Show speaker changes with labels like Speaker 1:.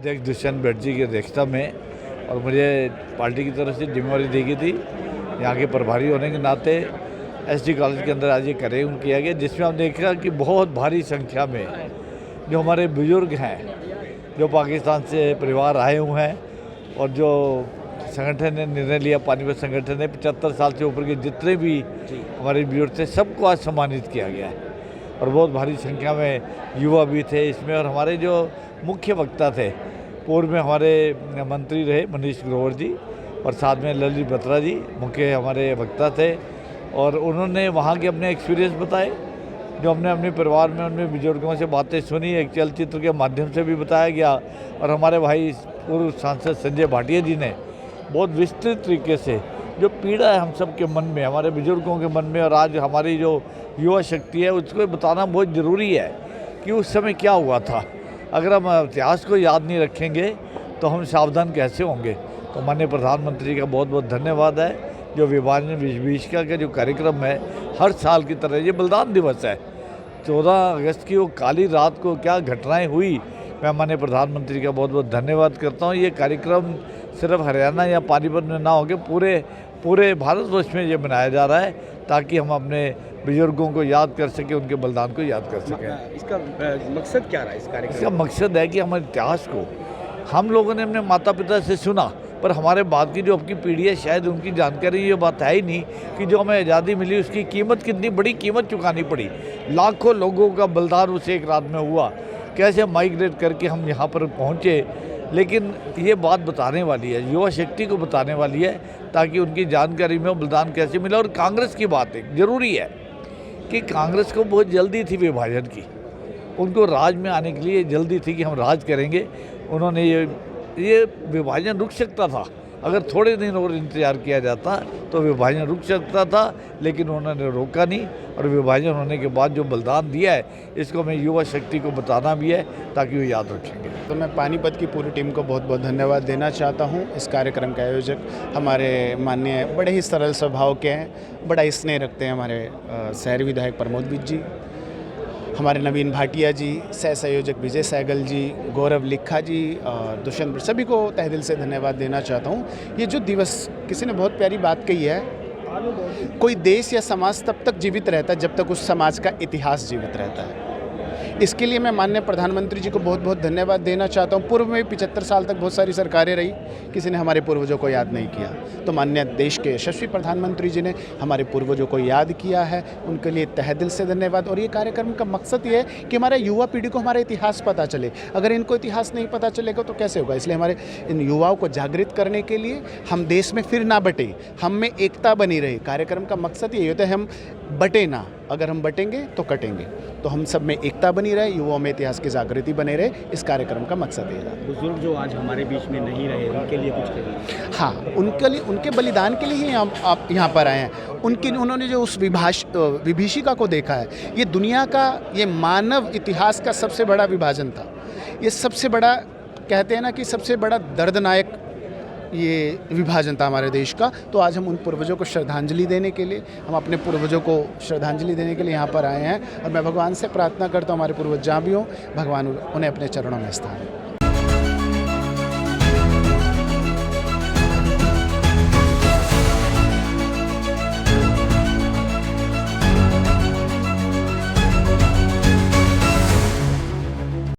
Speaker 1: अध्यक्ष दुष्यंत बैनर्जी की अध्यक्षता में, और मुझे पार्टी की तरफ से जिम्मेवारी दी गई थी यहाँ के प्रभारी होने के नाते एसडी कॉलेज के अंदर आज ये कार्यक्रम किया गया, जिसमें हम देखा कि बहुत भारी संख्या में जो हमारे बुजुर्ग हैं, जो पाकिस्तान से परिवार आए हुए हैं, और जो संगठन ने निर्णय लिया, पानीपत संगठन ने 75 साल से ऊपर के जितने भी हमारे बुजुर्ग थे सबको आज सम्मानित किया गया है। और बहुत भारी संख्या में युवा भी थे इसमें, और हमारे जो मुख्य वक्ता थे, पूर्व में हमारे मंत्री रहे मनीष ग्रोवर जी, और साथ में ललित बत्रा जी मुख्य हमारे वक्ता थे, और उन्होंने वहाँ के अपने एक्सपीरियंस बताए, जो हमने अपने परिवार में उनमें बुजुर्गों से बातें सुनी, एक चलचित्र के माध्यम से भी बताया गया। और हमारे भाई पूर्व सांसद संजय भाटिया जी ने बहुत विस्तृत तरीके से जो पीड़ा है हम सब के मन में, हमारे बुजुर्गों के मन में, और आज हमारी जो युवा शक्ति है उसको बताना बहुत ज़रूरी है कि उस समय क्या हुआ था। अगर हम इतिहास को याद नहीं रखेंगे तो हम सावधान कैसे होंगे। तो माननीय प्रधानमंत्री का बहुत बहुत धन्यवाद है, जो विभाजन विभीषिका का जो कार्यक्रम है हर साल की तरह, ये बलिदान दिवस है 14 अगस्त की, वो काली रात को क्या घटनाएं हुई, मैं माननीय प्रधानमंत्री का बहुत बहुत धन्यवाद करता हूँ। ये कार्यक्रम सिर्फ हरियाणा या पानीपत में ना होकर पूरे भारतवर्ष में ये मनाया जा रहा है, ताकि हम अपने बुजुर्गों को याद कर सकें, उनके बलिदान को याद कर सकें।
Speaker 2: इसका मकसद क्या रहा इस कार्यक्रम?
Speaker 1: इसका मकसद है कि हमारे इतिहास को हम लोगों ने अपने माता पिता से सुना, पर हमारे बाद की जो अब की पीढ़ी है शायद उनकी जानकारी ये बात है ही नहीं कि जो हमें आज़ादी मिली उसकी कीमत, कितनी बड़ी कीमत चुकानी पड़ी। लाखों लोगों का बलिदान उस एक रात में हुआ, कैसे माइग्रेट करके हम यहाँ पर पहुँचे। लेकिन ये बात बताने वाली है, युवा शक्ति को बताने वाली है, ताकि उनकी जानकारी में बलिदान कैसे मिला। और कांग्रेस की बात है, ज़रूरी है कि कांग्रेस को बहुत जल्दी थी विभाजन की, उनको राज में आने के लिए जल्दी थी कि हम राज करेंगे। उन्होंने ये विभाजन रुक सकता था, अगर थोड़े दिन और इंतजार किया जाता तो विभाजन रुक सकता था, लेकिन उन्होंने रोका नहीं। और विभाजन होने के बाद जो बलिदान दिया है, इसको हमें युवा शक्ति को बताना भी है, ताकि वो याद रखेंगे।
Speaker 3: तो मैं पानीपत की पूरी टीम को बहुत बहुत धन्यवाद देना चाहता हूँ। इस कार्यक्रम के आयोजक हमारे माननीय बड़े ही सरल स्वभाव के हैं, बड़ा ही स्नेह रखते हैं हमारे शहरी विधायक प्रमोद विज जी, हमारे नवीन भाटिया जी, सह संयोजक विजय सहगल जी, गौरव लिखा जी, दुष्यंत, सभी को तहे दिल से धन्यवाद देना चाहता हूँ। ये जो दिवस, किसी ने बहुत प्यारी बात कही है, कोई देश या समाज तब तक जीवित रहता है जब तक उस समाज का इतिहास जीवित रहता है। इसके लिए मैं माननीय प्रधानमंत्री जी को बहुत बहुत धन्यवाद देना चाहता हूँ। पूर्व में 75 साल तक बहुत सारी सरकारें रही, किसी ने हमारे पूर्वजों को याद नहीं किया। तो माननीय देश के यशस्वी प्रधानमंत्री जी ने हमारे पूर्वजों को याद किया है, उनके लिए तहे दिल से धन्यवाद। और ये कार्यक्रम का मकसद ये है कि हमारे युवा पीढ़ी को हमारा इतिहास पता चले। अगर इनको इतिहास नहीं पता चलेगा तो कैसे होगा। इसलिए हमारे इन युवाओं को जागृत करने के लिए हम देश में फिर ना बटे, हम में एकता बनी रहे। कार्यक्रम का मकसद यही होता है, हम बटे ना, अगर हम बटेंगे तो कटेंगे। तो हम सब में एकता बनी रहे, युवाओं में इतिहास की जागृति बने रहे, इस कार्यक्रम का मकसद ये है।
Speaker 2: बुजुर्ग जो आज हमारे बीच में नहीं रहे, उनके लिए कुछ करिए।
Speaker 3: हाँ, उनके लिए, उनके बलिदान के लिए ही आप यहाँ पर आए हैं। उन्होंने जो उस विभीषिका को देखा है, ये दुनिया का, ये मानव इतिहास का सबसे बड़ा विभाजन था। ये सबसे बड़ा, कहते हैं ना कि सबसे बड़ा दर्दनायक ये विभाजन था हमारे देश का। तो आज हम उन पूर्वजों को श्रद्धांजलि देने के लिए, हम अपने पूर्वजों को श्रद्धांजलि देने के लिए यहाँ पर आए हैं। और मैं भगवान से प्रार्थना करता हूँ हमारे पूर्वज जहाँ भी हों, भगवान उन्हें अपने चरणों में स्थान